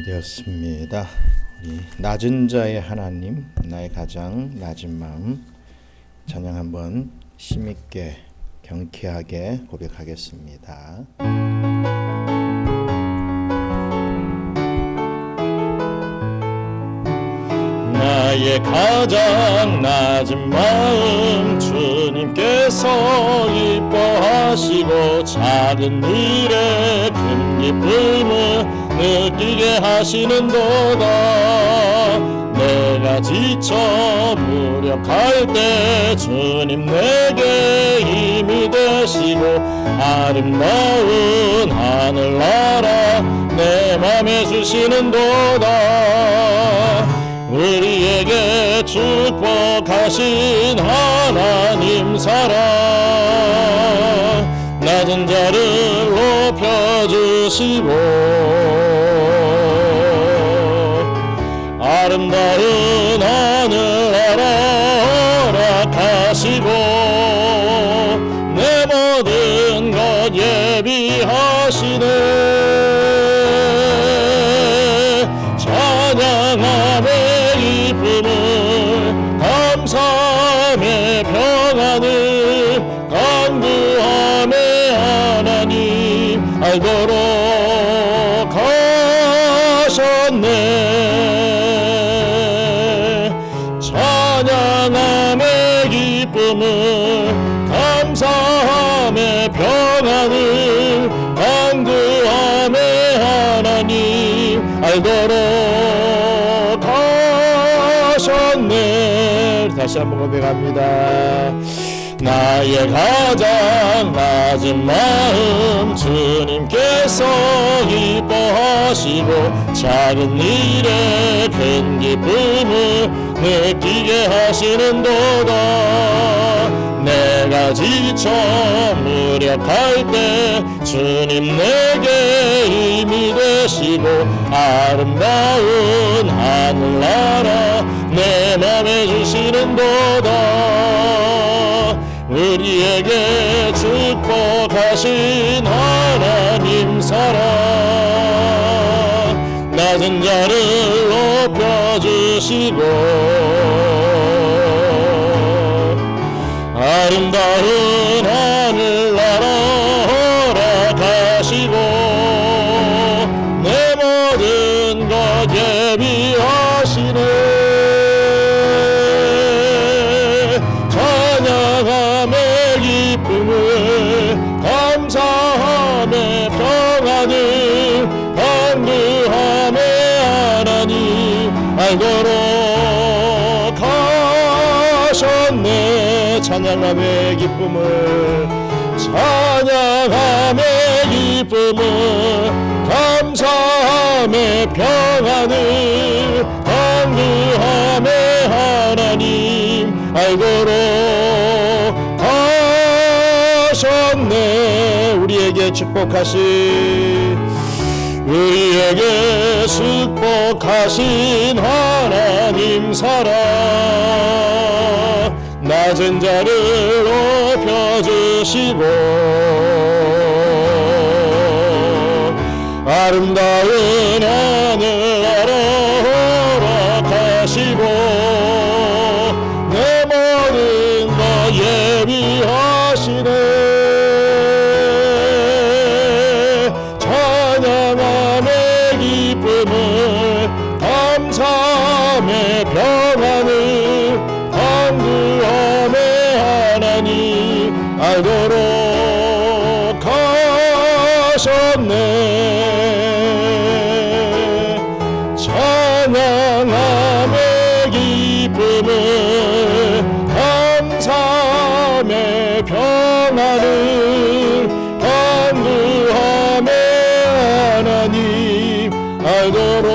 되었습니다. 우리 낮은 자의 하나님, 나의 가장 낮은 마음 찬양 한번 힘있게 경쾌하게 고백하겠습니다. 나의 가장 낮은 마음 주님께서 기뻐하시고 작은 일에 큰 기쁨을 느끼게 하시는도다. 내가 지쳐 무력할 때 주님 내게 힘이 되시고 아름다운 하늘나라 내 맘에 주시는도다. 우리에게 축복하신 하나님 사랑 낮은 자를 높여주시고 아름다운 하늘나라 허락하시고 내 모든 것 예비하시네. 찬양함에 기쁨을 감사함에 평안을 간구함에 하나님 알도록 하셨네. 찬양함에 기쁨을 감사함에 평안을 간구함에 하나님 알도록 하셨네. 다시 한번 고백합니다. 나의 가장 낮은 마음 주님께서 기뻐하시고 작은 일에 큰 기쁨을 느끼게 하시는도다. 내가 지쳐 무력할 때 주님 내게 힘이 되시고 아름다운 하늘나라 내 맘에 주시는도다. 우리에게 축복하신 하나님 사랑 낮은 자를 높여주시고 아름다운 하늘나라 허락하시고 내 모든 것 예비하시네. 찬양함에 기쁨을 감사함에 평안을 간구함에 하나님 알도록 하셨네. 찬양함의 기쁨을 찬양함의 기쁨을 감사함의 평안을 간구함의 하나님 알도록 하셨네. 우리에게 축복하신 하나님 사랑 낮은 자를 높여주시고 아름다운 하늘나라 허락하시고 내 모든 것 예비하시네. 찬양함의 기쁨을 감사함의 평안을 간구함에 하나님 알도록 하셨네. 찬양함의 기쁨을 감사함의 평안을 간구함에 하나님 알도록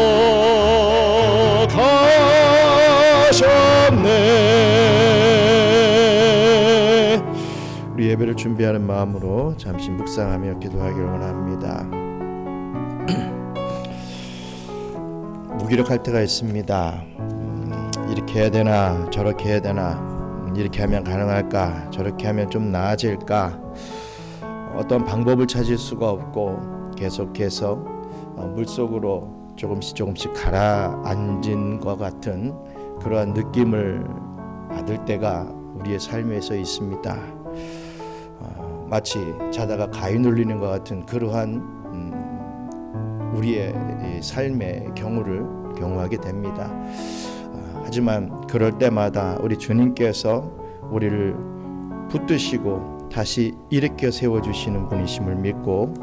하셨네. 우리 예배를 준비하는 마음으로 잠시 묵상하며 기도하기를 원합니다. 무기력할 때가 있습니다. 이렇게 해야 되나 저렇게 해야 되나 이렇게 하면 가능할까 저렇게 하면 좀 나아질까 어떤 방법을 찾을 수가 없고 계속해서 물속으로 조금씩 가라앉은 것 같은 그러한 느낌을 받을 때가 우리의 삶에서 있습니다. 마치 자다가 가위 눌리는 것 같은 그러한 우리의 삶의 경험하게 됩니다. 하지만 그럴 때마다 우리 주님께서 우리를 붙드시고 다시 일으켜 세워주시는 분이심을 믿고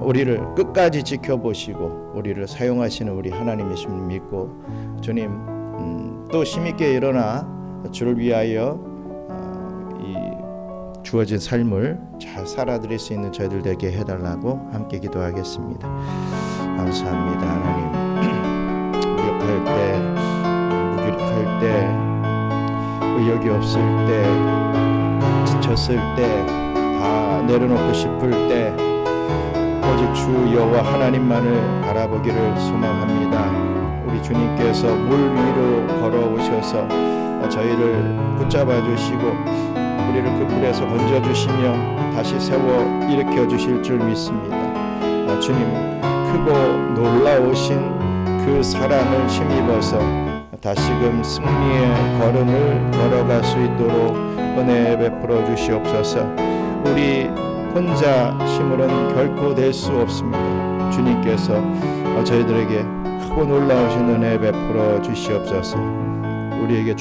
우리를 끝까지 지켜보시고 우리를 사용하시는 우리 하나님이심을 믿고 주님 또 힘있게 일어나 주를 위하여 이 주어진 삶을 잘 살아드릴 수 있는 저희들 되게 해달라고 함께 기도하겠습니다. 감사합니다. 하나님, 무력할 때, 무기력할 때, 의욕이 없을 때, 지쳤을 때, 다 내려놓고 싶을 때 오직 주 여호와 하나님만을 바라보기를 소망합니다. 우리 주님께서 물 위로 걸어오셔서 저희를 붙잡아 주시고 우리를 그 불에서 건져 주시며 다시 세워 일으켜 주실 줄 믿습니다. 주님, 크고 놀라우신 그 사랑을 힘입어서 다시금 승리의 걸음을 걸어갈 수 있도록 은혜 베풀어 주시옵소서. 우리 혼자 힘으로는 결코 될 수 없습니다. 주님께서 저희들에게 크고 놀라우신 은혜 베풀어 주시옵소서. 우리에게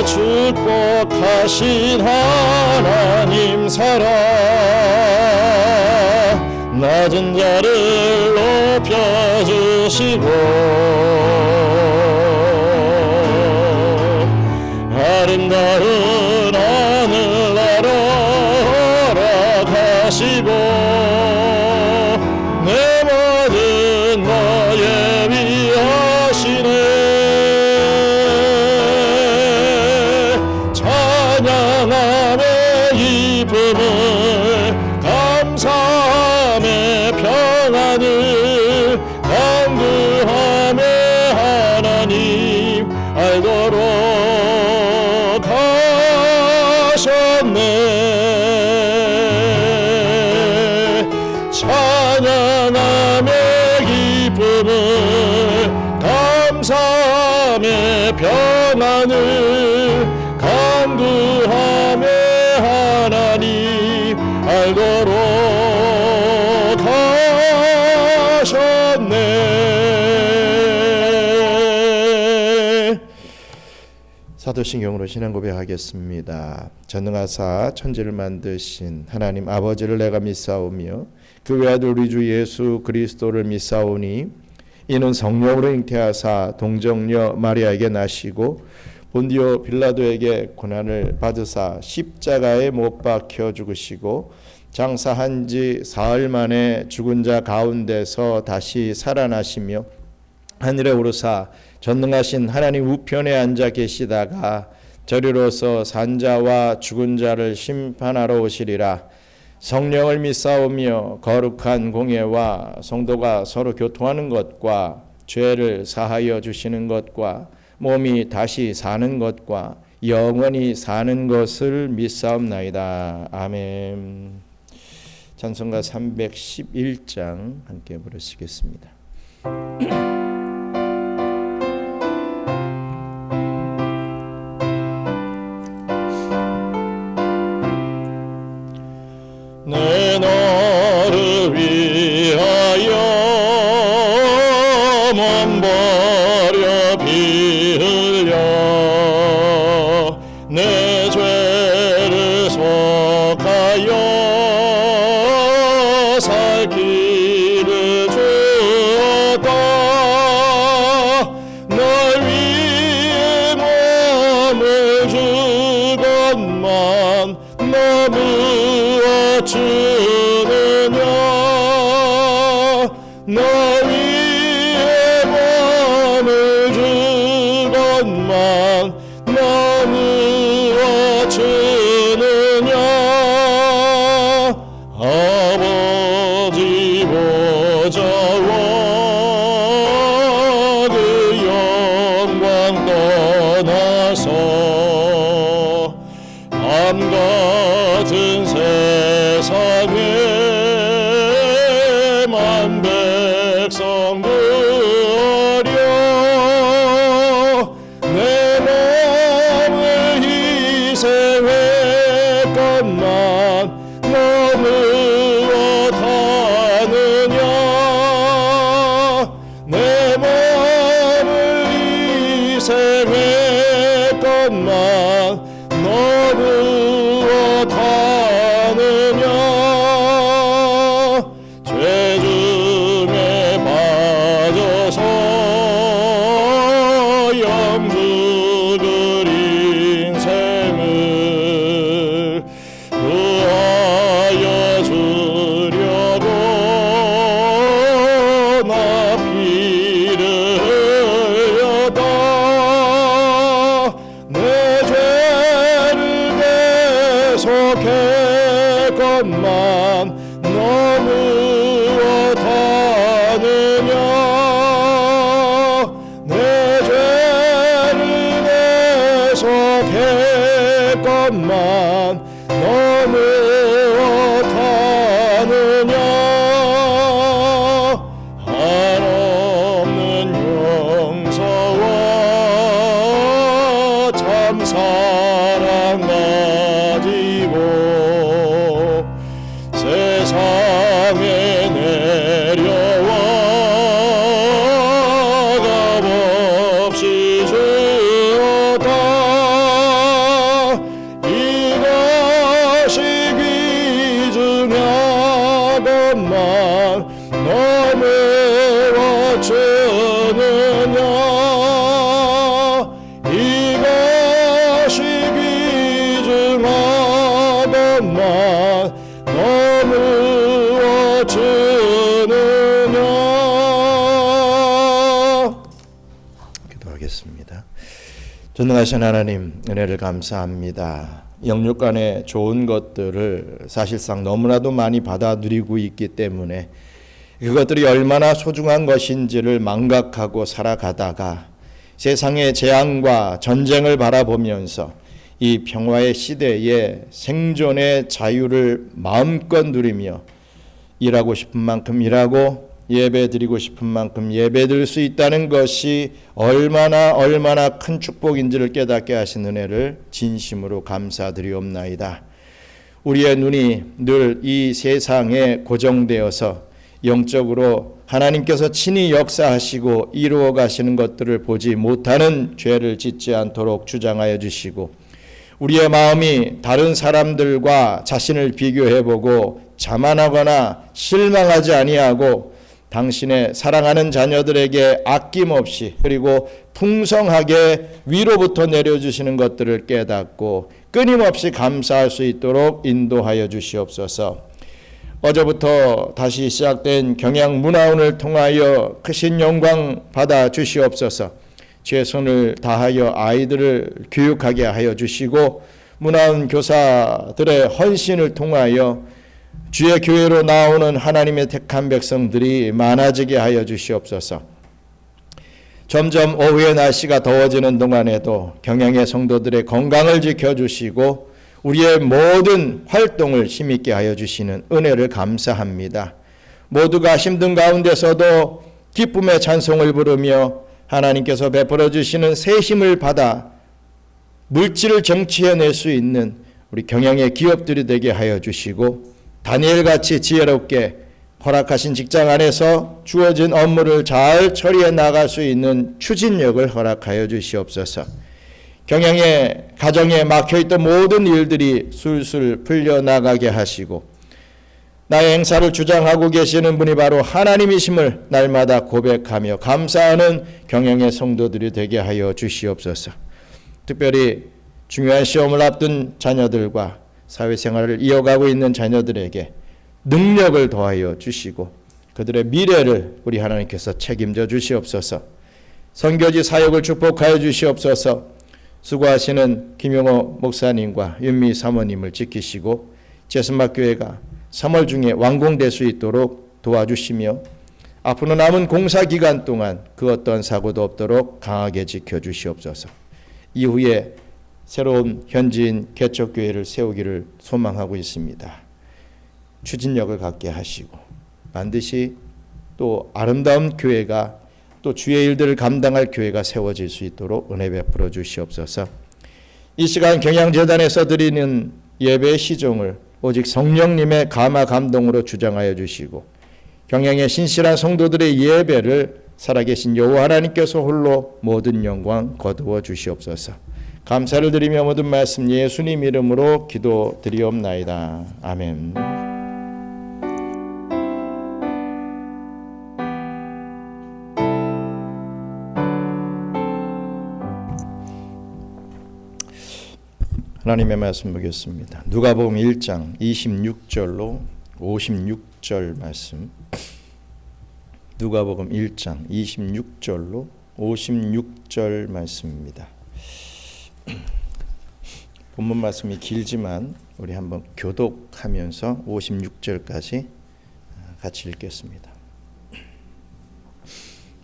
축복하신 하나님 사랑, 낮은 자를 높여주시고 아름다운 하늘나라 허락하시고 내 모든 나에 위하시네. 찬양함의 기쁨을 감사함의 평안을 강구함의 하나님 알도록 찬양함의 기쁨을 감사함의 평안을 강구함의 하나님 알도록 하셨네. 사도신경으로 신앙 고백하겠습니다. 전능하사 천지를 만드신 하나님 아버지를 내가 믿사오며 그 외아들 우리 주 예수 그리스도를 믿사오니 이는 성령으로 잉태하사 동정녀 마리아에게 나시고 본디오 빌라도에게 고난을 받으사 십자가에 못 박혀 죽으시고 장사한 지 사흘 만에 죽은 자 가운데서 다시 살아나시며 하늘에 오르사 전능하신 하나님 우편에 앉아 계시다가 저리로서 산자와 죽은 자를 심판하러 오시리라. 성령을 믿사오며 거룩한 공예와 성도가 서로 교통하는 것과 죄를 사하여 주시는 것과 몸이 다시 사는 것과 영원히 사는 것을 믿사옵나이다. 아멘. 찬송가 311장 함께 부르시겠습니다. 내 너를 위하여 몸 버려 피 흘려 내 죄를 속하여 살 길을 주었다. 널 위해 몸을 주건만 너무 주느냐. 너 위에 몸을 주건만 너무 주느냐. 아버지 보좌와 그 영광 떠나서 밤 같은 세상에 너 무엇하느냐 죄 중에 빠져서 영주들 인생을 구하여 주려고 나 피를 흘렸다. 내 죄를 계속했건만 너 무엇하느냐 내 죄를 계속했건만 너 무엇하느냐 한없는 용서와 참 사랑 가지고 세상에 내려와 값없이 주었다. 이것이 귀중하건만 너 무엇 주느냐 이것이 귀중하건만 너 무엇 주느냐. 기도하겠습니다. 전능하신 하나님, 은혜를 감사합니다. 영육간의 좋은 것들을 사실상 너무나도 많이 받아 누리고 있기 때문에 그것들이 얼마나 소중한 것인지를 망각하고 살아가다가 세상의 재앙과 전쟁을 바라보면서 이 평화의 시대에 생존의 자유를 마음껏 누리며 일하고 싶은 만큼 일하고 예배 드리고 싶은 만큼 예배 드릴 수 있다는 것이 얼마나 큰 축복인지를 깨닫게 하신 은혜를 진심으로 감사드리옵나이다. 우리의 눈이 늘 이 세상에 고정되어서 영적으로 하나님께서 친히 역사하시고 이루어 가시는 것들을 보지 못하는 죄를 짓지 않도록 주장하여 주시고 우리의 마음이 다른 사람들과 자신을 비교해보고 자만하거나 실망하지 아니하고 당신의 사랑하는 자녀들에게 아낌없이 그리고 풍성하게 위로부터 내려주시는 것들을 깨닫고 끊임없이 감사할 수 있도록 인도하여 주시옵소서. 어제부터 다시 시작된 경양 문화운을 통하여 크신 영광 받아 주시옵소서. 최선을 다하여 아이들을 교육하게 하여 주시고 문화운 교사들의 헌신을 통하여 주의 교회로 나오는 하나님의 택한 백성들이 많아지게 하여 주시옵소서. 점점 오후의 날씨가 더워지는 동안에도 경양의 성도들의 건강을 지켜주시고 우리의 모든 활동을 힘있게 하여 주시는 은혜를 감사합니다. 모두가 힘든 가운데서도 기쁨의 찬송을 부르며 하나님께서 베풀어 주시는 새 힘을 받아 물질을 정치해낼 수 있는 우리 경양의 기업들이 되게 하여 주시고 다니엘같이 지혜롭게 허락하신 직장 안에서 주어진 업무를 잘 처리해 나갈 수 있는 추진력을 허락하여 주시옵소서. 경양의 가정에 막혀있던 모든 일들이 술술 풀려나가게 하시고 나의 행사를 주장하고 계시는 분이 바로 하나님이심을 날마다 고백하며 감사하는 경양의 성도들이 되게 하여 주시옵소서. 특별히 중요한 시험을 앞둔 자녀들과 사회생활을 이어가고 있는 자녀들에게 능력을 더하여 주시고 그들의 미래를 우리 하나님께서 책임져 주시옵소서. 선교지 사역을 축복하여 주시옵소서. 수고하시는 김용호 목사님과 윤미 사모님을 지키시고 제스막교회가 3월 중에 완공될 수 있도록 도와주시며 앞으로 남은 공사기간 동안 그 어떤 사고도 없도록 강하게 지켜주시옵소서. 이후에 새로운 현지인 개척교회를 세우기를 소망하고 있습니다. 추진력을 갖게 하시고 반드시 또 아름다운 교회가 또 주의 일들을 감당할 교회가 세워질 수 있도록 은혜 베풀어 주시옵소서. 이 시간 경양재단에서 드리는 예배의 시종을 오직 성령님의 감화 감동으로 주장하여 주시고 경양의 신실한 성도들의 예배를 살아계신 여호와 하나님께서 홀로 모든 영광 거두어 주시옵소서. 감사를 드리며 모든 말씀 예수님 이름으로 기도드리옵나이다. 아멘. 하나님의 말씀 보겠습니다. 누가복음 1장 26절로 56절 말씀. 누가복음 1장 26절로 56절 말씀입니다. 본문 말씀이 길지만 우리 한번 교독하면서 56절까지 같이 읽겠습니다.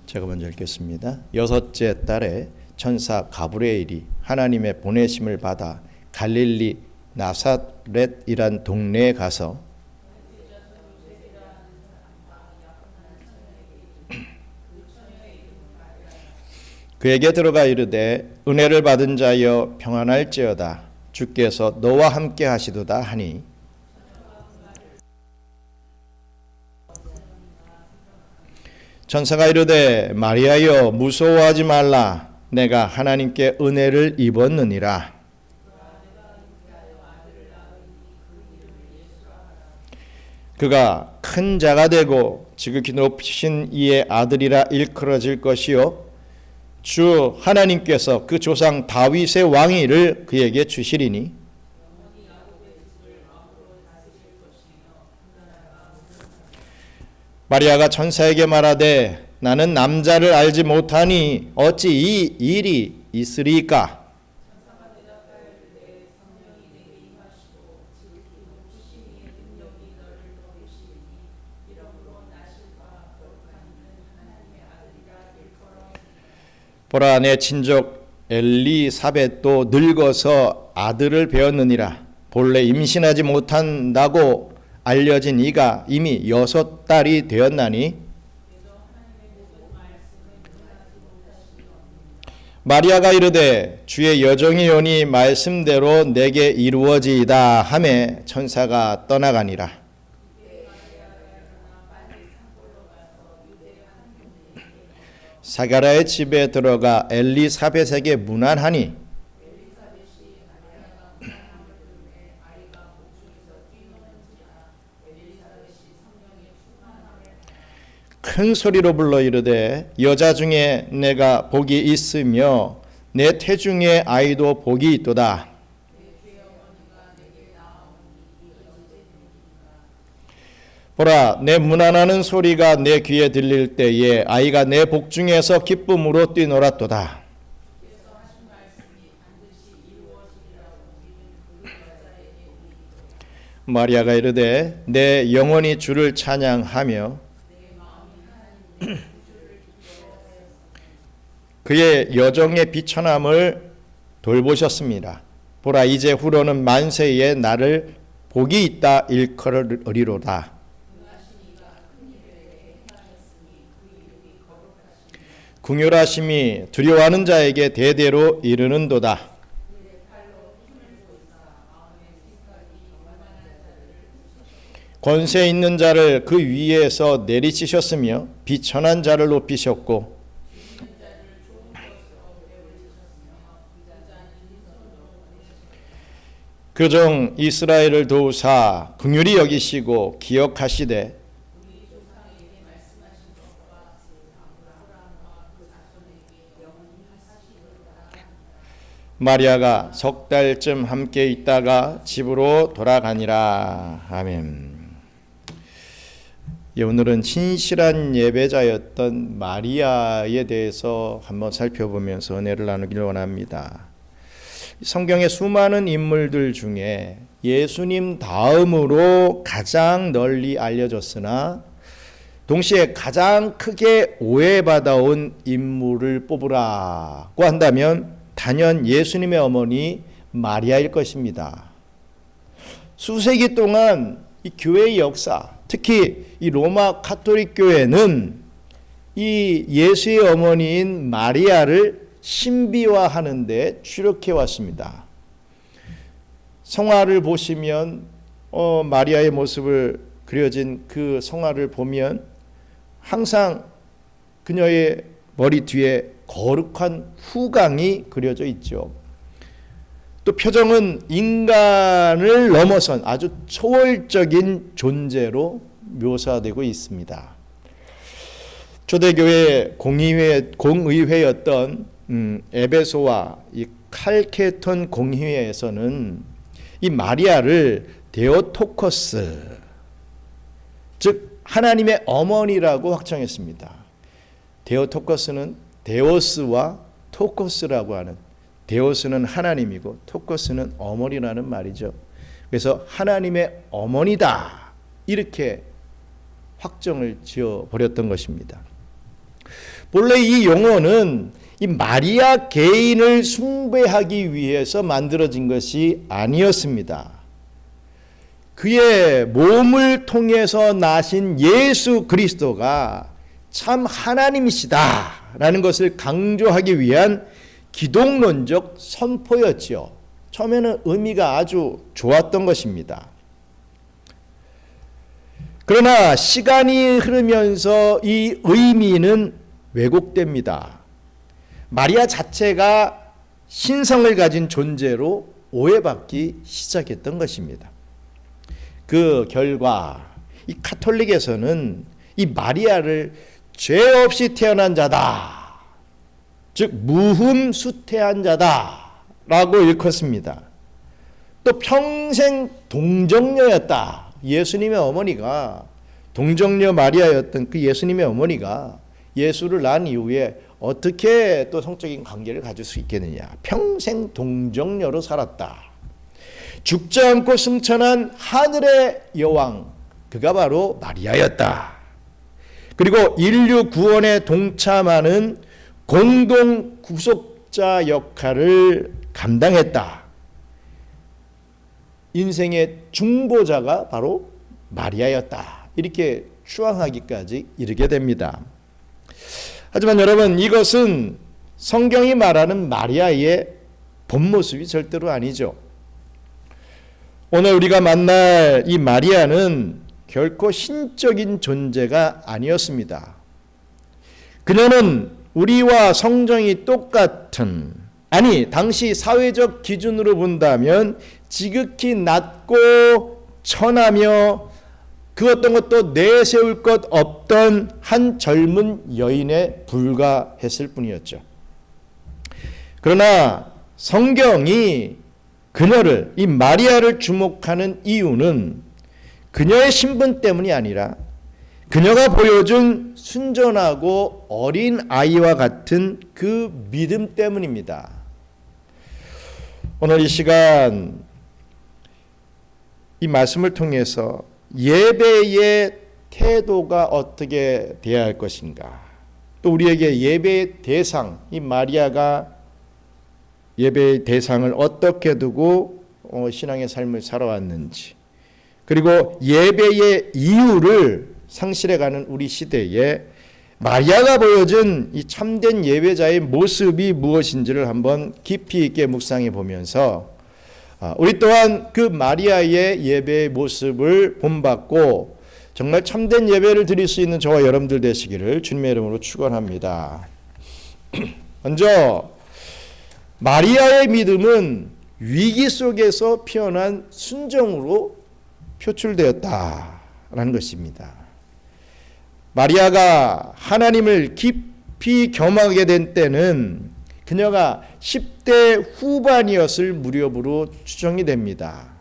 제가 먼저 읽겠습니다. 여섯째 달에 천사 가브리엘이 하나님의 보내심을 받아 갈릴리 나사렛이란 동네에 가서 그에게 들어가 이르되 은혜를 받은 자여 평안할지어다 주께서 너와 함께 하시도다 하니 천사가 이르되 마리아여 무서워하지 말라 내가 하나님께 은혜를 입었느니라. 그가 큰 자가 되고 지극히 높으신 이의 아들이라 일컬어질 것이요 주 하나님께서 그 조상 다윗의 왕위를 그에게 주시리니 마리아가 천사에게 말하되 나는 남자를 알지 못하니 어찌 이 일이 있으리까? 보라 내 친족 엘리사벳도 늙어서 아들을 배었느니라. 본래 임신하지 못한다고 알려진 이가 이미 6달이 되었나니 마리아가 이르되 주의 여종이 오니 말씀대로 내게 이루어지이다 하매 천사가 떠나가니라. 사가랴의 집에 들어가 엘리사벳에게 문안하니 큰 소리로 불러 이르되 여자 중에 내가 복이 있으며 내 태중의 아이도 복이 있도다. 보라 내 문안하는 소리가 내 귀에 들릴 때에 아이가 내 복중에서 기쁨으로 뛰놀았도다. 마리아가 이르되 내 영혼이 주를 찬양하며 그의 여종의 비천함을 돌보셨습니다. 보라 이제 후로는 만세에 나를 복이 있다 일컬으리로다. 궁휼하심이 두려워하는 자에게 대대로 이르는도다. 권세 있는 자를 그 위에서 내리치셨으며 비천한 자를 높이셨고 그종 이스라엘을 도우사 긍휼히 여기시고 기억하시되 마리아가 3달쯤 함께 있다가 집으로 돌아가니라. 아멘. 오늘은 신실한 예배자였던 마리아에 대해서 한번 살펴보면서 은혜를 나누기를 원합니다. 성경의 수많은 인물들 중에 예수님 다음으로 가장 널리 알려졌으나 동시에 가장 크게 오해받아온 인물을 뽑으라고 한다면 단연 예수님의 어머니 마리아일 것입니다. 수세기 동안 이 교회의 역사, 특히 이 로마 가톨릭 교회는 이 예수의 어머니인 마리아를 신비화하는 데 주력해 왔습니다. 성화를 보시면 마리아의 모습을 그려진 그 성화를 보면 항상 그녀의 머리 뒤에 거룩한 후광이 그려져 있죠. 또 표정은 인간을 넘어선 아주 초월적인 존재로 묘사되고 있습니다. 초대교회 공의회였던 에베소와 이 칼케톤 공의회에서는 이 마리아를 데오토코스, 즉 하나님의 어머니라고 확정했습니다. 데오토코스는 데오스와 토코스라고 하는, 데오스는 하나님이고 토코스는 어머니라는 말이죠. 그래서 하나님의 어머니다 이렇게 확정을 지어 버렸던 것입니다. 본래 이 용어는 이 마리아 개인을 숭배하기 위해서 만들어진 것이 아니었습니다. 그의 몸을 통해서 나신 예수 그리스도가 참 하나님이시다라는 것을 강조하기 위한 기독론적 선포였지요. 처음에는 의미가 아주 좋았던 것입니다. 그러나 시간이 흐르면서 이 의미는 왜곡됩니다. 마리아 자체가 신성을 가진 존재로 오해받기 시작했던 것입니다. 그 결과 이 카톨릭에서는 이 마리아를 죄 없이 태어난 자다, 즉 무흠수태한 자다라고 일컫습니다. 또 평생 동정녀였다. 예수님의 어머니가 동정녀 마리아였던 그 예수님의 어머니가 예수를 낳은 이후에 어떻게 또 성적인 관계를 가질 수 있겠느냐. 평생 동정녀로 살았다. 죽지 않고 승천한 하늘의 여왕, 그가 바로 마리아였다. 그리고 인류 구원에 동참하는 공동 구속자 역할을 감당했다. 인생의 중보자가 바로 마리아였다. 이렇게 추앙하기까지 이르게 됩니다. 하지만 여러분, 이것은 성경이 말하는 마리아의 본 모습이 절대로 아니죠. 오늘 우리가 만날 이 마리아는 결코 신적인 존재가 아니었습니다. 그녀는 우리와 성정이 똑같은, 아니 당시 사회적 기준으로 본다면 지극히 낮고 천하며 그 어떤 것도 내세울 것 없던 한 젊은 여인에 불과했을 뿐이었죠. 그러나 성경이 그녀를, 이 마리아를 주목하는 이유는 그녀의 신분 때문이 아니라 그녀가 보여준 순전하고 어린 아이와 같은 그 믿음 때문입니다. 오늘 이 시간 이 말씀을 통해서 예배의 태도가 어떻게 되어야 할 것인가, 또 우리에게 예배의 대상, 이 마리아가 예배의 대상을 어떻게 두고 신앙의 삶을 살아왔는지, 그리고 예배의 이유를 상실해가는 우리 시대에 마리아가 보여준 이 참된 예배자의 모습이 무엇인지를 한번 깊이 있게 묵상해 보면서 우리 또한 그 마리아의 예배의 모습을 본받고 정말 참된 예배를 드릴 수 있는 저와 여러분들 되시기를 주님의 이름으로 축원합니다. 먼저 마리아의 믿음은 위기 속에서 피어난 순종으로 표출되었다라는 것입니다. 마리아가 하나님을 깊이 겸하게 된 때는 그녀가 10대 후반이었을 무렵으로 추정이 됩니다.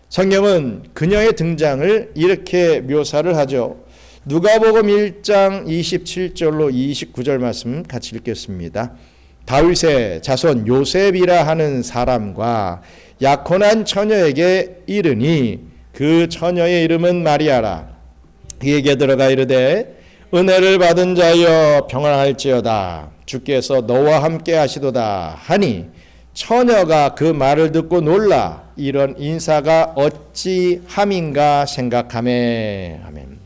성경은 그녀의 등장을 이렇게 묘사를 하죠. 누가복음 1장 27절로 29절 말씀 같이 읽겠습니다. 다윗의 자손 요셉이라 하는 사람과 약혼한 처녀에게 이르니 그 처녀의 이름은 마리아라. 그에게 들어가 이르되 은혜를 받은 자여 평안할지어다. 주께서 너와 함께 하시도다 하니 처녀가 그 말을 듣고 놀라 이런 인사가 어찌 함인가 생각하매. 아멘.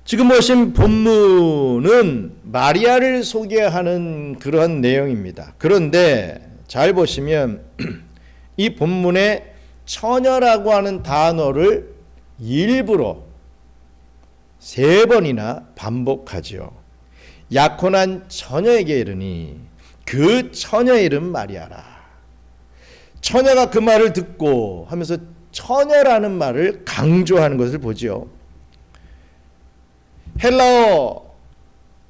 지금 보신 본문은 마리아를 소개하는 그런 내용입니다. 그런데 잘 보시면 이 본문에 처녀라고 하는 단어를 일부러 3번이나 반복하죠. 약혼한 처녀에게 이르니 그 처녀 이름 마리아라. 처녀가 그 말을 듣고 하면서 처녀라는 말을 강조하는 것을 보죠. 헬라어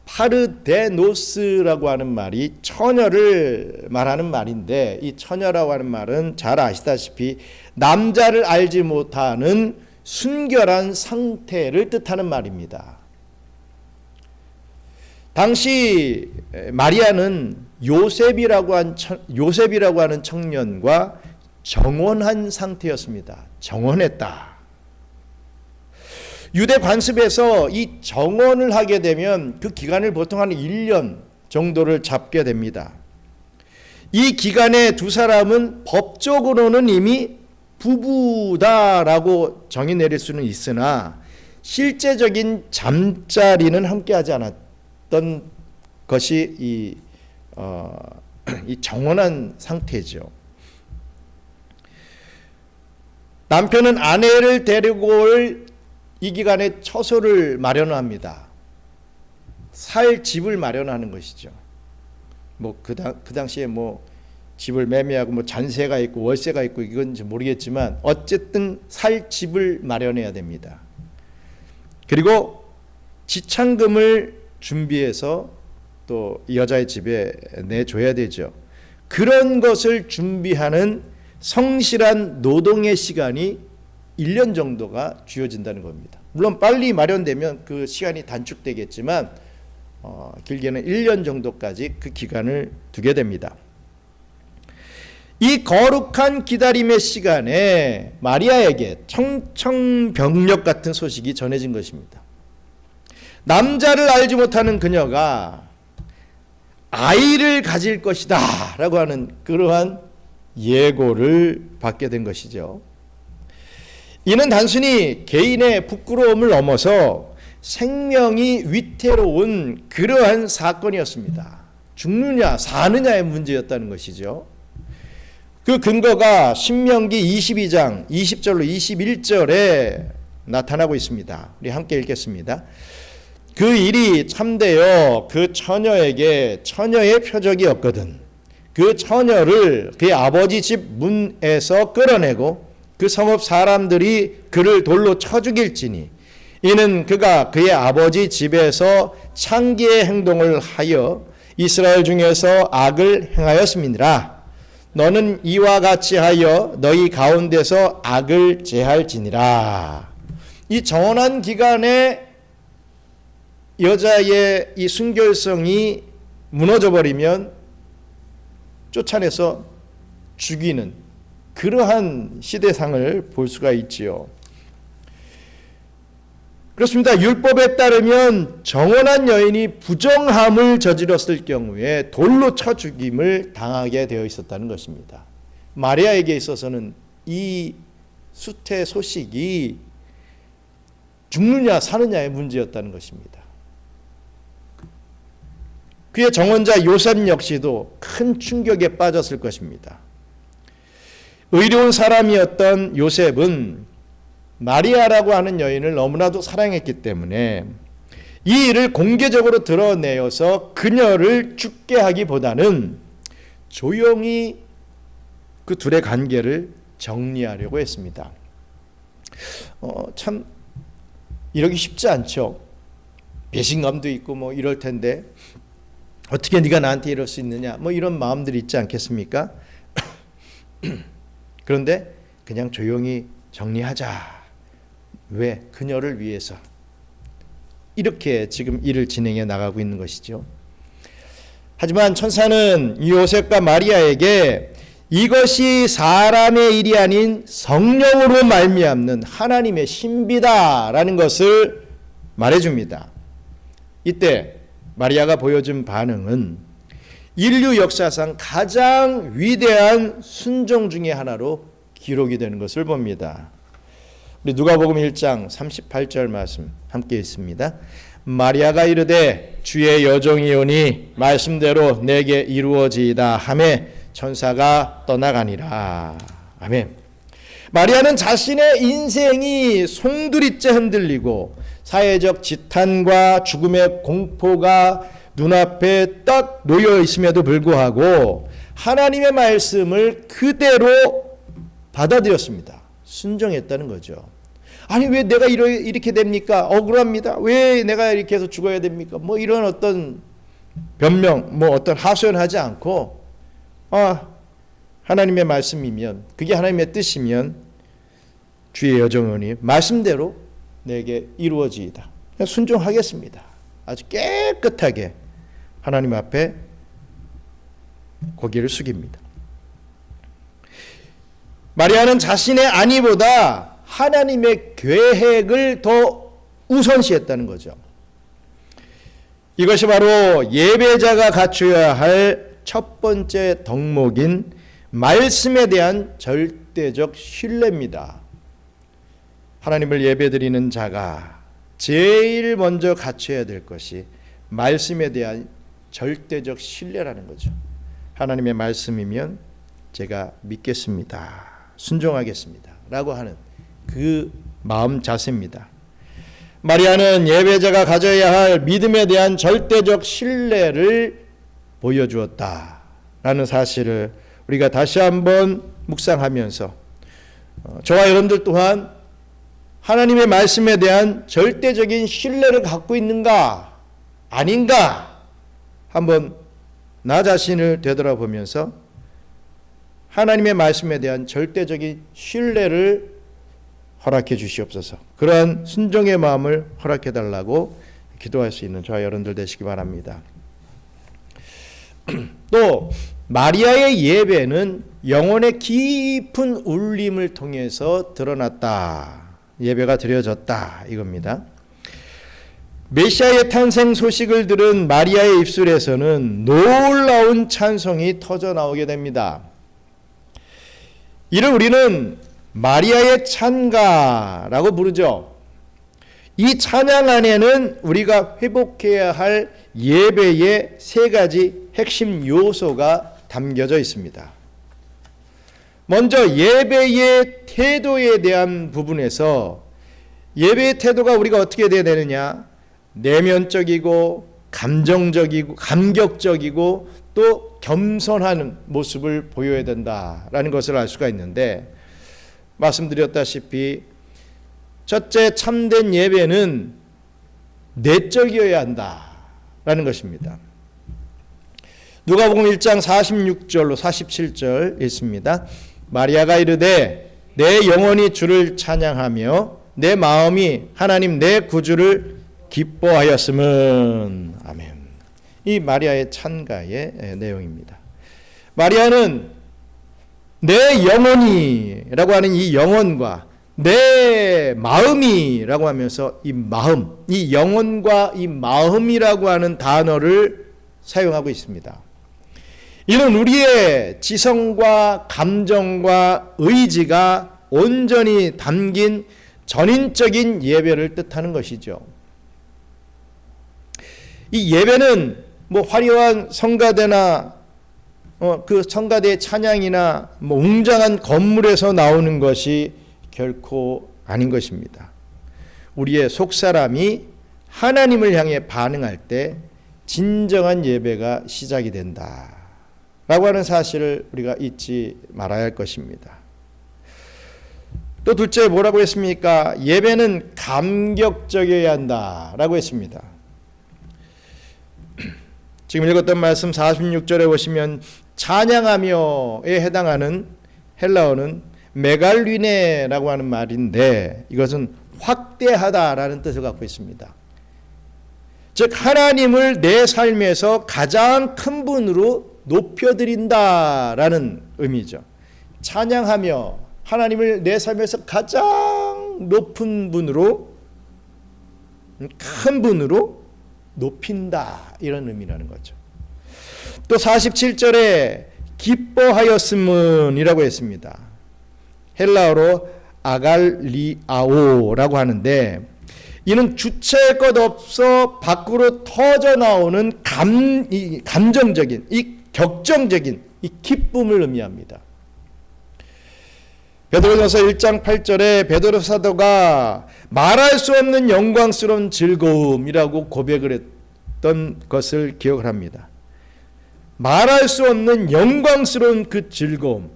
파르데노스라고 하는 말이 처녀를 말하는 말인데, 이 처녀라고 하는 말은 잘 아시다시피 남자를 알지 못하는 순결한 상태를 뜻하는 말입니다. 당시 마리아는 요셉이라고 하는 청년과 정혼한 상태였습니다. 정혼했다. 유대 관습에서 이 정혼을 하게 되면 그 기간을 보통 한 1년 정도를 잡게 됩니다. 이 기간에 두 사람은 법적으로는 이미 부부다라고 정의 내릴 수는 있으나 실제적인 잠자리는 함께하지 않았던 것이 이 정혼한 상태죠. 남편은 아내를 데리고 올 이 기간에 처소를 마련합니다. 살 집을 마련하는 것이죠. 뭐 그 당시에 뭐 집을 매매하고 뭐 잔세가 있고 월세가 있고 이건지 모르겠지만 어쨌든 살 집을 마련해야 됩니다. 그리고 지참금을 준비해서 또 여자의 집에 내줘야 되죠. 그런 것을 준비하는 성실한 노동의 시간이 1년 정도가 쥐어진다는 겁니다. 물론 빨리 마련되면 그 시간이 단축되겠지만 길게는 1년 정도까지 그 기간을 두게 됩니다. 이 거룩한 기다림의 시간에 마리아에게 청천벽력 같은 소식이 전해진 것입니다. 남자를 알지 못하는 그녀가 아이를 가질 것이다 라고 하는 그러한 예고를 받게 된 것이죠. 이는 단순히 개인의 부끄러움을 넘어서 생명이 위태로운 그러한 사건이었습니다. 죽느냐 사느냐의 문제였다는 것이죠. 그 근거가 신명기 22장 20절로 21절에 나타나고 있습니다. 우리 함께 읽겠습니다. 그 일이 참되어 그 처녀에게 처녀의 표적이 없거든 그 처녀를 그의 아버지 집 문에서 끌어내고 그 성읍 사람들이 그를 돌로 쳐 죽일지니 이는 그가 그의 아버지 집에서 창기의 행동을 하여 이스라엘 중에서 악을 행하였음이니라. 너는 이와 같이 하여 너희 가운데서 악을 제할지니라. 이 정혼한 기간에 여자의 이 순결성이 무너져 버리면 쫓아내서 죽이는 그러한 시대상을 볼 수가 있지요. 그렇습니다. 율법에 따르면 정혼한 여인이 부정함을 저질렀을 경우에 돌로 쳐 죽임을 당하게 되어 있었다는 것입니다. 마리아에게 있어서는 이 수태 소식이 죽느냐 사느냐의 문제였다는 것입니다. 그의 정혼자 요셉 역시도 큰 충격에 빠졌을 것입니다. 의로운 사람이었던 요셉은 마리아라고 하는 여인을 너무나도 사랑했기 때문에 이 일을 공개적으로 드러내어서 그녀를 죽게 하기보다는 조용히 그 둘의 관계를 정리하려고 했습니다. 참 이러기 쉽지 않죠. 배신감도 있고 뭐 이럴 텐데 어떻게 네가 나한테 이럴 수 있느냐 뭐 이런 마음들이 있지 않겠습니까? 그런데 그냥 조용히 정리하자. 왜? 그녀를 위해서. 이렇게 지금 일을 진행해 나가고 있는 것이죠. 하지만 천사는 요셉과 마리아에게 이것이 사람의 일이 아닌 성령으로 말미암는 하나님의 신비다라는 것을 말해줍니다. 이때 마리아가 보여준 반응은 인류 역사상 가장 위대한 순종 중의 하나로 기록이 되는 것을 봅니다. 우리 누가복음 1장 38절 말씀 함께 있습니다. 마리아가 이르되 주의 여종이오니 말씀대로 내게 이루어지이다 하매 천사가 떠나가니라. 아멘. 마리아는 자신의 인생이 송두리째 흔들리고 사회적 지탄과 죽음의 공포가 눈앞에 딱 놓여 있음에도 불구하고 하나님의 말씀을 그대로 받아들였습니다. 순종했다는 거죠. 아니 왜 내가 이렇게 됩니까? 억울합니다. 왜 내가 이렇게 해서 죽어야 됩니까? 뭐 이런 어떤 변명, 뭐 어떤 하소연하지 않고 하나님의 말씀이면, 그게 하나님의 뜻이면 주의 여정원이 말씀대로 내게 이루어지이다. 그냥 순종하겠습니다. 아주 깨끗하게 하나님 앞에 고개를 숙입니다. 마리아는 자신의 안위보다 하나님의 계획을 더 우선시했다는 거죠. 이것이 바로 예배자가 갖춰야 할 첫 번째 덕목인 말씀에 대한 절대적 신뢰입니다. 하나님을 예배드리는 자가 제일 먼저 갖춰야 될 것이 말씀에 대한 절대적 신뢰라는 거죠. 하나님의 말씀이면 제가 믿겠습니다. 순종하겠습니다. 라고 하는 그 마음 자세입니다. 마리아는 예배자가 가져야 할 믿음에 대한 절대적 신뢰를 보여주었다라는 사실을 우리가 다시 한번 묵상하면서 저와 여러분들 또한 하나님의 말씀에 대한 절대적인 신뢰를 갖고 있는가 아닌가 한번 나 자신을 되돌아보면서 하나님의 말씀에 대한 절대적인 신뢰를 허락해 주시옵소서. 그러한 순종의 마음을 허락해 달라고 기도할 수 있는 저와 여러분들 되시기 바랍니다. 또 마리아의 예배는 영혼의 깊은 울림을 통해서 드러났다. 예배가 드려졌다 이겁니다. 메시아의 탄생 소식을 들은 마리아의 입술에서는 놀라운 찬송이 터져 나오게 됩니다. 이를 우리는 마리아의 찬가라고 부르죠. 이 찬양 안에는 우리가 회복해야 할 예배의 세 가지 핵심 요소가 담겨져 있습니다. 먼저 예배의 태도에 대한 부분에서 예배의 태도가 우리가 어떻게 돼야 되느냐? 내면적이고 감정적이고 감격적이고 또 겸손한 모습을 보여야 된다라는 것을 알 수가 있는데, 말씀드렸다시피 첫째 참된 예배는 내적이어야 한다라는 것입니다. 누가복음 1장 46절로 47절 있습니다. 마리아가 이르되 내 영혼이 주를 찬양하며 내 마음이 하나님 내 구주를 기뻐하였음은. 아멘. 이 마리아의 찬가의 내용입니다. 마리아는 내 영혼이라고 하는 이 영혼과 내 마음이라고 하면서 이 마음, 이 영혼과 이 마음이라고 하는 단어를 사용하고 있습니다. 이는 우리의 지성과 감정과 의지가 온전히 담긴 전인적인 예배를 뜻하는 것이죠. 이 예배는 뭐 화려한 성가대나 그 성가대의 찬양이나 뭐 웅장한 건물에서 나오는 것이 결코 아닌 것입니다. 우리의 속사람이 하나님을 향해 반응할 때 진정한 예배가 시작이 된다 라고 하는 사실을 우리가 잊지 말아야 할 것입니다. 또 둘째 뭐라고 했습니까? 예배는 감격적이어야 한다 라고 했습니다. 지금 읽었던 말씀 46절에 보시면 찬양하며에 해당하는 헬라어는 메갈리네라고 하는 말인데, 이것은 확대하다라는 뜻을 갖고 있습니다. 즉 하나님을 내 삶에서 가장 큰 분으로 높여드린다라는 의미죠. 찬양하며 하나님을 내 삶에서 가장 높은 분으로, 큰 분으로 높인다, 이런 의미라는 거죠. 또 47절에 기뻐하였음은 이라고 했습니다. 헬라어로 아갈리아오라고 하는데, 이는 주체할 것 없어 밖으로 터져 나오는 감정적인, 이 격정적인 이 기쁨을 의미합니다. 베드로전서 1장 8절에 베드로 사도가 말할 수 없는 영광스러운 즐거움이라고 고백을 즐거웠던 것을 기억을 합니다. 말할 수 없는 영광스러운 그 즐거움,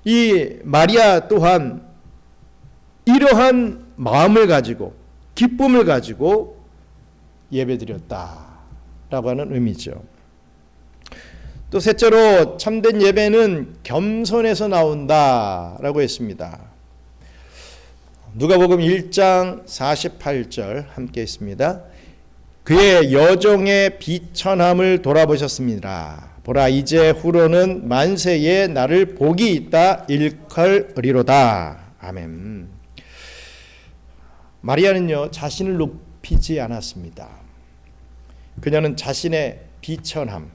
이 마리아 또한 이러한 마음을 가지고 기쁨을 가지고 예배드렸다라고 하는 의미죠. 또 셋째로 참된 예배는 겸손에서 나온다라고 했습니다. 누가복음 1장 48절 함께 있습니다. 그의 여종의 비천함을 돌아보셨습니다. 보라, 이제 후로는 만세에 나를 복이 있다 일컬으리로다. 아멘. 마리아는요, 자신을 높이지 않았습니다. 그녀는 자신의 비천함,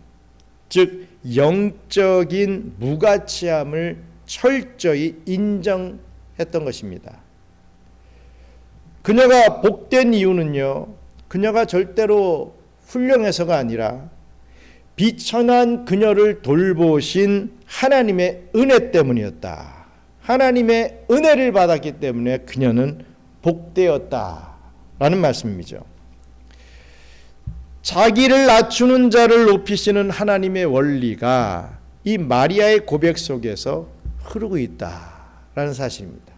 즉 영적인 무가치함을 철저히 인정했던 것입니다. 그녀가 복된 이유는요, 그녀가 절대로 훌륭해서가 아니라 비천한 그녀를 돌보신 하나님의 은혜 때문이었다. 하나님의 은혜를 받았기 때문에 그녀는 복되었다라는 말씀이죠. 자기를 낮추는 자를 높이시는 하나님의 원리가 이 마리아의 고백 속에서 흐르고 있다라는 사실입니다.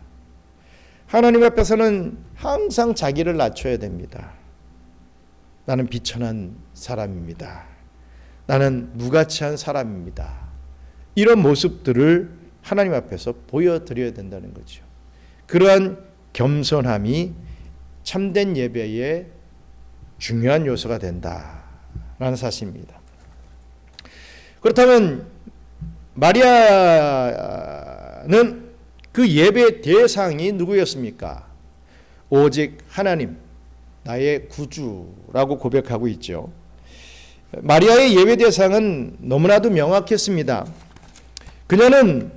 하나님 앞에서는 항상 자기를 낮춰야 됩니다. 나는 비천한 사람입니다. 나는 무가치한 사람입니다. 이런 모습들을 하나님 앞에서 보여드려야 된다는 거죠. 그러한 겸손함이 참된 예배의 중요한 요소가 된다라는 사실입니다. 그렇다면 마리아는 그 예배의 대상이 누구였습니까? 오직 하나님, 나의 구주라고 고백하고 있죠. 마리아의 예배 대상은 너무나도 명확했습니다. 그녀는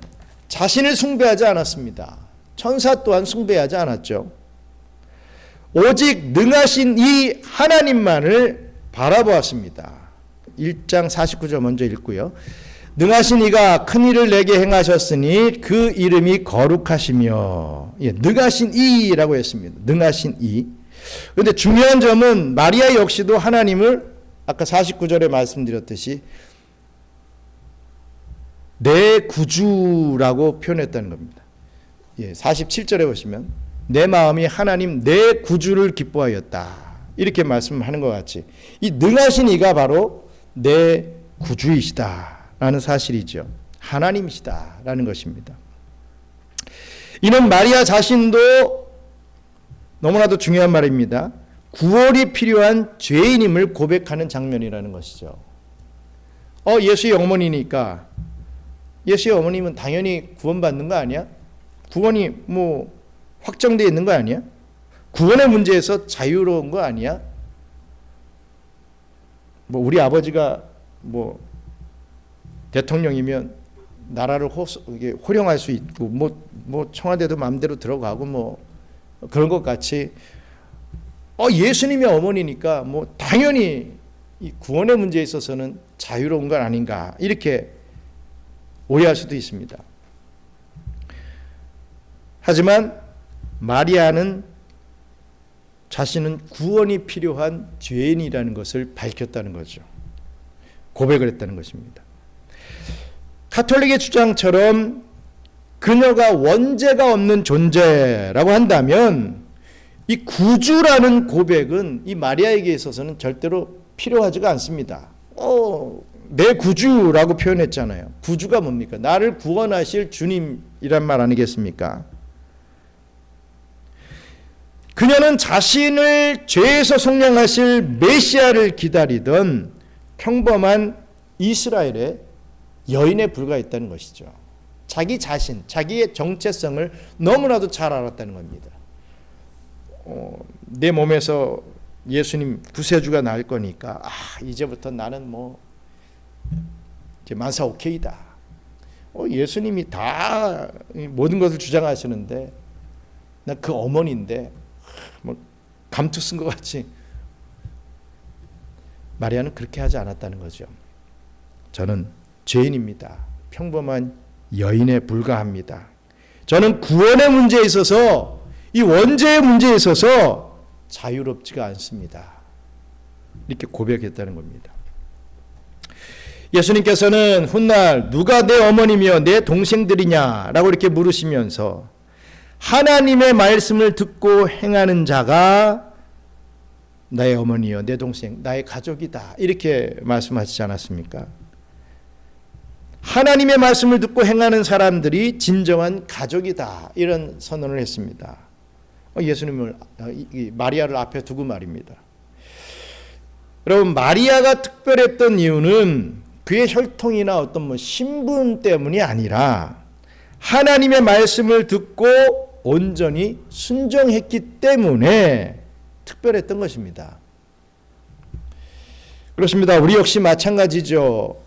자신을 숭배하지 않았습니다. 천사 또한 숭배하지 않았죠. 오직 능하신 이 하나님만을 바라보았습니다. 1장 49절 먼저 읽고요. 능하신 이가 큰 일을 내게 행하셨으니 그 이름이 거룩하시며, 능하신 이라고 했습니다. 능하신 이. 그런데 중요한 점은 마리아 역시도 하나님을 아까 49절에 말씀드렸듯이 내 구주라고 표현했다는 겁니다. 47절에 보시면 내 마음이 하나님 내 구주를 기뻐하였다, 이렇게 말씀하는 것 같이 이 능하신 이가 바로 내 구주이시다라는 사실이죠. 하나님이시다라는 것입니다. 이는 마리아 자신도 너무나도 중요한 말입니다. 구원이 필요한 죄인임을 고백하는 장면이라는 것이죠. 예수의 어머니니까 예수의 어머님은 당연히 구원받는 거 아니야? 구원이 확정되어 있는 거 아니야? 구원의 문제에서 자유로운 거 아니야? 우리 아버지가 대통령이면 나라를 호령할 수 있고 청와대도 마음대로 들어가고 그런 것 같이 예수님의 어머니니까 당연히 이 구원의 문제에 있어서는 자유로운 건 아닌가, 이렇게 오해할 수도 있습니다. 하지만 마리아는 자신은 구원이 필요한 죄인이라는 것을 밝혔다는 거죠. 고백을 했다는 것입니다. 가톨릭의 주장처럼 그녀가 원죄가 없는 존재라고 한다면 이 구주라는 고백은 이 마리아에게 있어서는 절대로 필요하지가 않습니다. 내 구주라고 표현했잖아요. 구주가 뭡니까? 나를 구원하실 주님이란 말 아니겠습니까? 그녀는 자신을 죄에서 속량하실 메시아를 기다리던 평범한 이스라엘의 여인에 불과했다는 것이죠. 자기 자신, 자기의 정체성을 너무나도 잘 알았다는 겁니다. 내 몸에서 예수님 구세주가 나을 거니까 이제부터 나는 이제 만사 오케이다. 예수님이 다 모든 것을 주장하시는데 나 그 어머니인데 감투 쓴 것 같이. 마리아는 그렇게 하지 않았다는 거죠. 저는 죄인입니다. 평범한 여인에 불과합니다. 저는 구원의 문제에 있어서, 이 원죄의 문제에 있어서 자유롭지가 않습니다. 이렇게 고백했다는 겁니다. 예수님께서는 훗날 누가 내 어머니며 내 동생들이냐라고 이렇게 물으시면서 하나님의 말씀을 듣고 행하는 자가 나의 어머니요 내 동생 나의 가족이다 이렇게 말씀하시지 않았습니까? 하나님의 말씀을 듣고 행하는 사람들이 진정한 가족이다 이런 선언을 했습니다. 예수님을 마리아를 앞에 두고 말입니다. 여러분 마리아가 특별했던 이유는 그의 혈통이나 어떤 신분 때문이 아니라 하나님의 말씀을 듣고 온전히 순종했기 때문에 특별했던 것입니다. 그렇습니다. 우리 역시 마찬가지죠.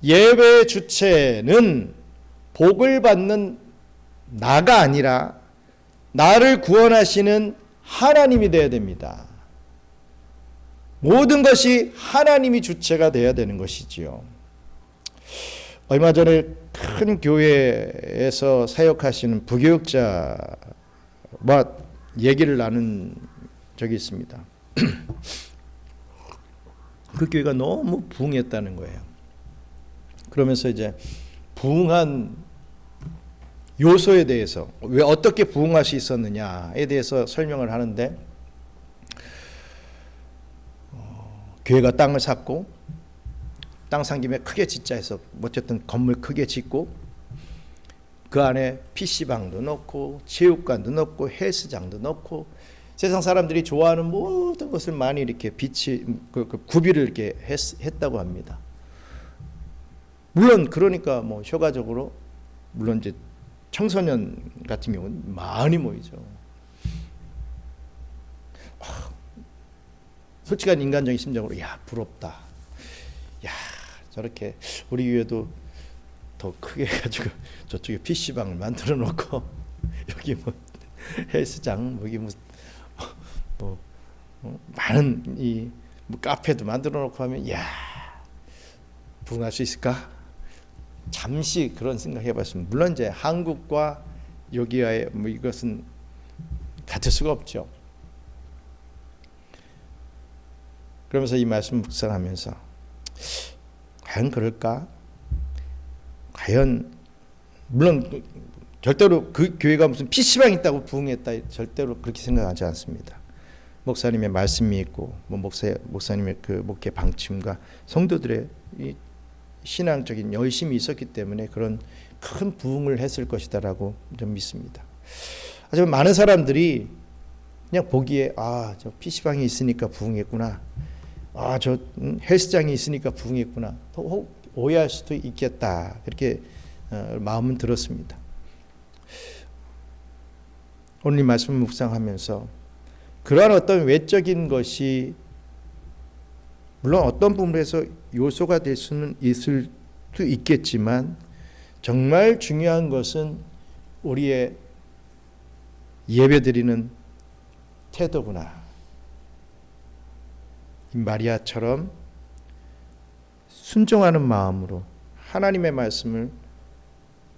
예배의 주체는 복을 받는 나가 아니라 나를 구원하시는 하나님이 되어야 됩니다. 모든 것이 하나님이 주체가 되어야 되는 것이지요. 얼마 전에 큰 교회에서 사역하시는 부교육자와 얘기를 나눈 적이 있습니다. 그 교회가 너무 부흥했다는 거예요. 그러면서 이제 부흥한 요소에 대해서 왜 어떻게 부흥할 수 있었느냐에 대해서 설명을 하는데 교회가 땅을 샀고 땅 산 김에 크게 짓자 해서 어쨌든 건물 크게 짓고 그 안에 PC방도 넣고 체육관도 넣고 헬스장도 넣고 세상 사람들이 좋아하는 모든 것을 많이 이렇게 구비를 이렇게 했다고 합니다. 물론 그러니까 효과적으로 물론 이제 청소년 같은 경우는 많이 모이죠. 솔직한 인간적인 심정으로 야 부럽다. 야 저렇게 우리 교회도 더 크게 해가지고 저쪽에 PC방을 만들어 놓고 여기 헬스장 여기 많은 이 카페도 만들어 놓고 하면 야 부흥할 수 있을까? 잠시 그런 생각해봤습니다. 물론 이제 한국과 여기와의 이것은 같을 수가 없죠. 그러면서 이 말씀 묵상하면서 과연 그럴까? 과연 물론 절대로 그 교회가 무슨 PC방 있다고 부흥했다 절대로 그렇게 생각하지 않습니다. 목사님의 말씀이 있고 목사님의 그 목회 방침과 성도들의 이 신앙적인 열심이 있었기 때문에 그런 큰 부흥을 했을 것이다라고 좀 믿습니다. 하지만 많은 사람들이 그냥 보기에 저 PC방이 있으니까 부흥했구나. 저 헬스장이 있으니까 부흥했구나. 오해할 수도 있겠다. 그렇게 마음은 들었습니다. 오늘 이 말씀을 묵상하면서 그러한 어떤 외적인 것이 물론 어떤 부분에서 요소가 될 수는 있을 수 있겠지만 정말 중요한 것은 우리의 예배드리는 태도구나. 마리아처럼 순종하는 마음으로 하나님의 말씀을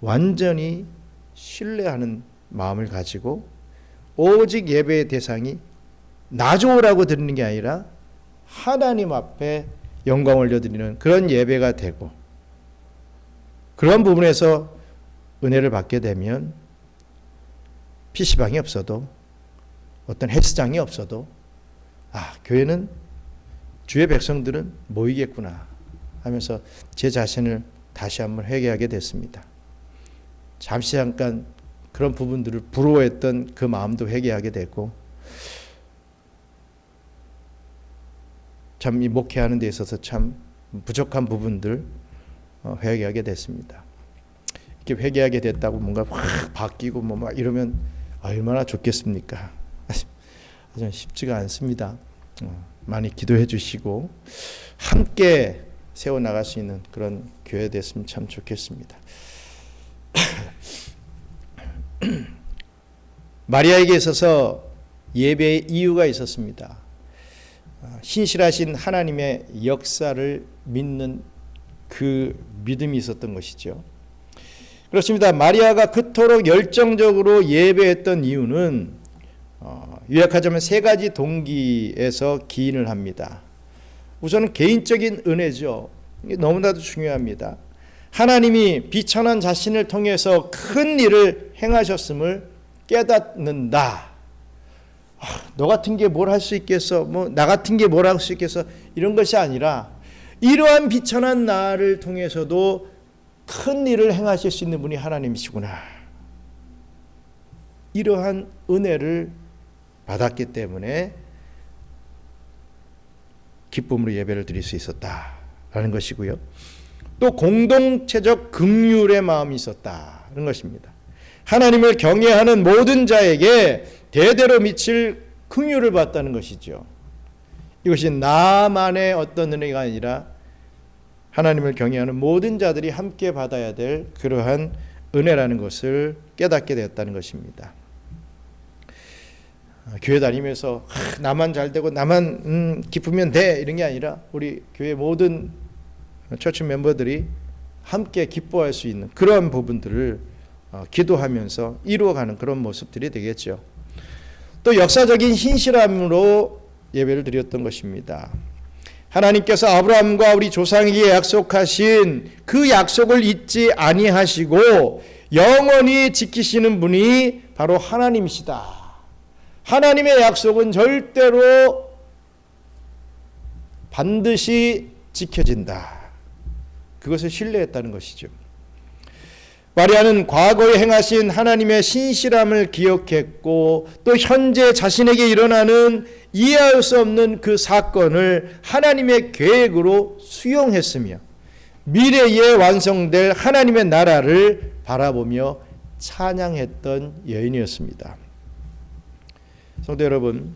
완전히 신뢰하는 마음을 가지고 오직 예배의 대상이 나 좋으라고 드리는 게 아니라 하나님 앞에 영광 올려드리는 그런 예배가 되고 그런 부분에서 은혜를 받게 되면 PC방이 없어도 어떤 헬스장이 없어도 교회는 주의 백성들은 모이겠구나 하면서 제 자신을 다시 한번 회개하게 됐습니다. 잠시 잠깐 그런 부분들을 부러워했던 그 마음도 회개하게 됐고 참 이 목회하는 데 있어서 참 부족한 부분들 회개하게 됐습니다. 이렇게 회개하게 됐다고 뭔가 확 바뀌고 막 이러면 얼마나 좋겠습니까? 하지만 쉽지가 않습니다. 많이 기도해 주시고 함께 세워나갈 수 있는 그런 교회 됐으면 참 좋겠습니다. 마리아에게 있어서 예배의 이유가 있었습니다. 신실하신 하나님의 역사를 믿는 그 믿음이 있었던 것이죠. 그렇습니다. 마리아가 그토록 열정적으로 예배했던 이유는 요약하자면 세 가지 동기에서 기인을 합니다. 우선은 개인적인 은혜죠. 이게 너무나도 중요합니다. 하나님이 비천한 자신을 통해서 큰 일을 행하셨음을 깨닫는다. 너 같은 게 뭘 할 수 있겠어? 나 같은 게 뭘 할 수 있겠어? 이런 것이 아니라 이러한 비천한 나를 통해서도 큰 일을 행하실 수 있는 분이 하나님이시구나. 이러한 은혜를 받았기 때문에 기쁨으로 예배를 드릴 수 있었다라는 것이고요. 또 공동체적 긍휼의 마음이 있었다는 것입니다. 하나님을 경외하는 모든 자에게 대대로 미칠 긍휼을 받다는 것이죠. 이것이 나만의 어떤 은혜가 아니라 하나님을 경외하는 모든 자들이 함께 받아야 될 그러한 은혜라는 것을 깨닫게 되었다는 것입니다. 교회 다니면서 나만 잘 되고 나만 기쁘면 돼 이런 게 아니라 우리 교회 모든 처치 멤버들이 함께 기뻐할 수 있는 그러한 부분들을 기도하면서 이루어가는 그런 모습들이 되겠죠. 또 역사적인 신실함으로 예배를 드렸던 것입니다. 하나님께서 아브라함과 우리 조상에게 약속하신 그 약속을 잊지 아니하시고 영원히 지키시는 분이 바로 하나님이시다. 하나님의 약속은 절대로 반드시 지켜진다. 그것을 신뢰했다는 것이죠. 마리아는 과거에 행하신 하나님의 신실함을 기억했고 또 현재 자신에게 일어나는 이해할 수 없는 그 사건을 하나님의 계획으로 수용했으며 미래에 완성될 하나님의 나라를 바라보며 찬양했던 여인이었습니다. 성도 여러분,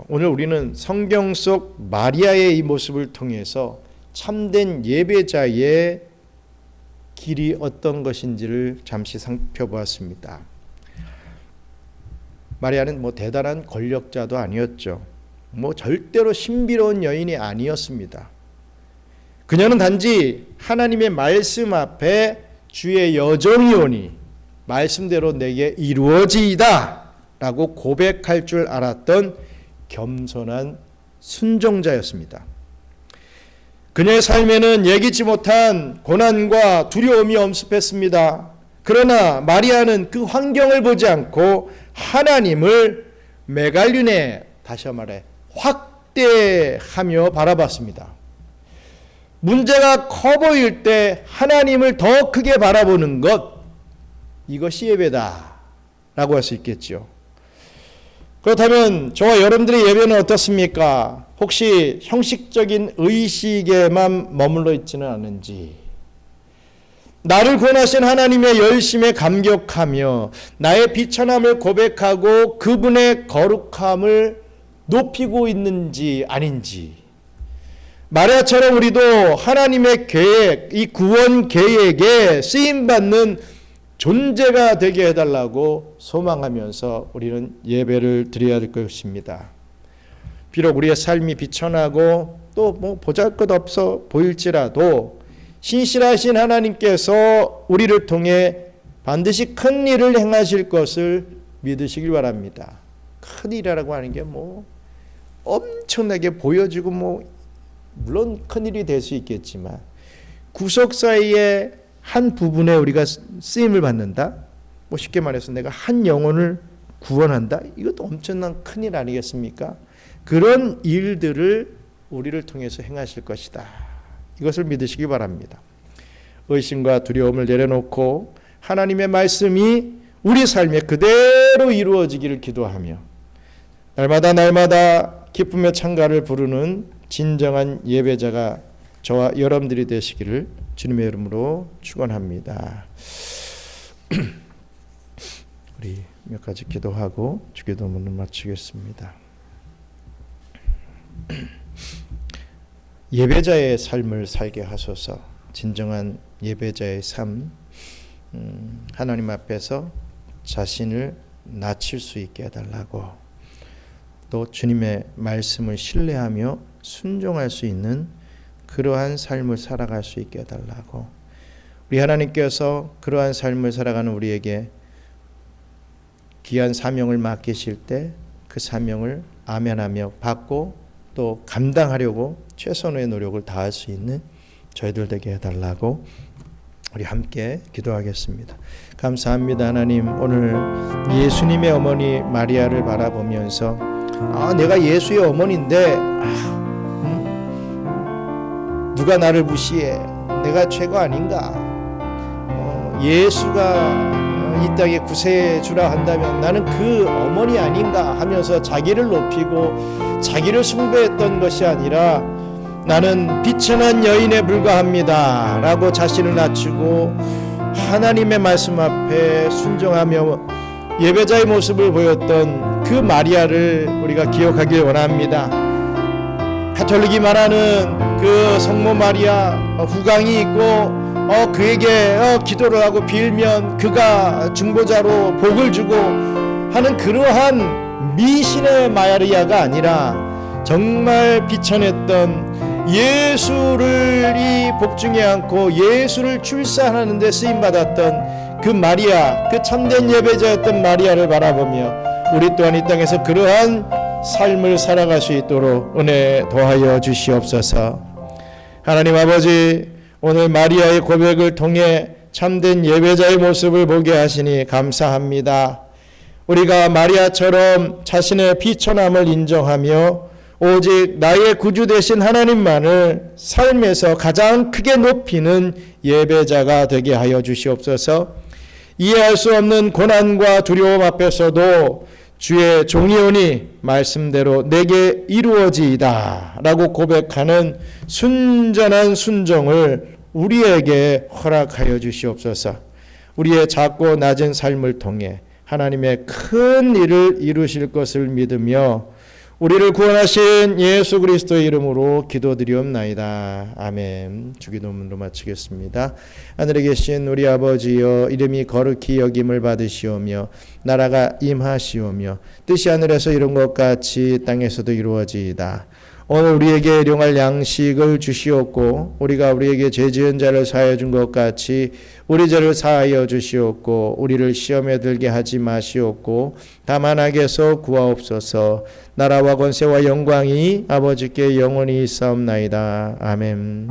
오늘 우리는 성경 속 마리아의 이 모습을 통해서 참된 예배자의 길이 어떤 것인지를 잠시 살펴보았습니다. 마리아는 대단한 권력자도 아니었죠. 절대로 신비로운 여인이 아니었습니다. 그녀는 단지 하나님의 말씀 앞에 주의 여종이오니 말씀대로 내게 이루어지이다 라고 고백할 줄 알았던 겸손한 순종자였습니다. 그녀의 삶에는 예기치 못한 고난과 두려움이 엄습했습니다. 그러나 마리아는 그 환경을 보지 않고 하나님을 메갈륜에, 다시 말해 확대하며 바라봤습니다. 문제가 커 보일 때 하나님을 더 크게 바라보는 것, 이것이 예배다 라고 할 수 있겠죠. 그렇다면 저와 여러분들의 예배는 어떻습니까? 혹시 형식적인 의식에만 머물러 있지는 않은지, 나를 구원하신 하나님의 열심에 감격하며 나의 비천함을 고백하고 그분의 거룩함을 높이고 있는지 아닌지, 마리아처럼 우리도 하나님의 계획, 이 구원 계획에 쓰임받는 존재가 되게 해달라고 소망하면서 우리는 예배를 드려야 할 것입니다. 비록 우리의 삶이 비천하고 또 보잘것없어 보일지라도 신실하신 하나님께서 우리를 통해 반드시 큰 일을 행하실 것을 믿으시길 바랍니다. 큰 일이라고 하는 게 엄청나게 보여지고 물론 큰 일이 될 수 있겠지만 구석 사이에 한 부분에 우리가 쓰임을 받는다? 쉽게 말해서 내가 한 영혼을 구원한다? 이것도 엄청난 큰일 아니겠습니까? 그런 일들을 우리를 통해서 행하실 것이다. 이것을 믿으시기 바랍니다. 의심과 두려움을 내려놓고 하나님의 말씀이 우리 삶에 그대로 이루어지기를 기도하며 날마다 기쁨의 찬가를 부르는 진정한 예배자가 저와 여러분들이 되시기를 주님의 이름으로 축원합니다. 우리 몇 가지 기도하고 주기도문을 마치겠습니다. 예배자의 삶을 살게 하소서. 진정한 예배자의 삶, 하나님 앞에서 자신을 낮출 수 있게 해달라고, 또 주님의 말씀을 신뢰하며 순종할 수 있는 그러한 삶을 살아갈 수 있게 해달라고, 우리 하나님께서 그러한 삶을 살아가는 우리에게 귀한 사명을 맡기실 때 그 사명을 아멘하며 받고 또 감당하려고 최선의 노력을 다할 수 있는 저희들 되게 해달라고 우리 함께 기도하겠습니다. 감사합니다. 하나님, 오늘 예수님의 어머니 마리아를 바라보면서 내가 예수의 어머니인데 누가 나를 무시해? 내가 죄가 아닌가? 예수가 이 땅에 구세주라 한다면 나는 그 어머니 아닌가 하면서 자기를 높이고 자기를 숭배했던 것이 아니라 나는 비천한 여인에 불과합니다 라고 자신을 낮추고 하나님의 말씀 앞에 순종하며 예배자의 모습을 보였던 그 마리아를 우리가 기억하길 원합니다. 가톨릭이 말하는 그 성모 마리아 후광이 있고 그에게 기도를 하고 빌면 그가 중보자로 복을 주고 하는 그러한 미신의 마리아가 아니라 정말 비천했던 예수를 이 복중에 안고 예수를 출산하는 데 쓰임받았던 그 마리아, 그 참된 예배자였던 마리아를 바라보며 우리 또한 이 땅에서 그러한 삶을 살아갈 수 있도록 은혜 더하여 주시옵소서. 하나님 아버지, 오늘 마리아의 고백을 통해 참된 예배자의 모습을 보게 하시니 감사합니다. 우리가 마리아처럼 자신의 비천함을 인정하며 오직 나의 구주 되신 하나님만을 삶에서 가장 크게 높이는 예배자가 되게 하여 주시옵소서. 이해할 수 없는 고난과 두려움 앞에서도 주의 종이오니 말씀대로 내게 이루어지이다 라고 고백하는 순전한 순종을 우리에게 허락하여 주시옵소서. 우리의 작고 낮은 삶을 통해 하나님의 큰 일을 이루실 것을 믿으며 우리를 구원하신 예수 그리스도의 이름으로 기도드리옵나이다. 아멘. 주기도문으로 마치겠습니다. 하늘에 계신 우리 아버지여, 이름이 거룩히 여김을 받으시오며 나라가 임하시오며 뜻이 하늘에서 이룬 것 같이 땅에서도 이루어지이다. 오늘 우리에게 일용할 양식을 주시옵고 우리가 우리에게 죄 지은 자를 사하여 준 것 같이 우리 죄를 사하여 주시옵고 우리를 시험에 들게 하지 마시옵고 다만 악에서 구하옵소서. 나라와 권세와 영광이 아버지께 영원히 있사옵나이다. 아멘.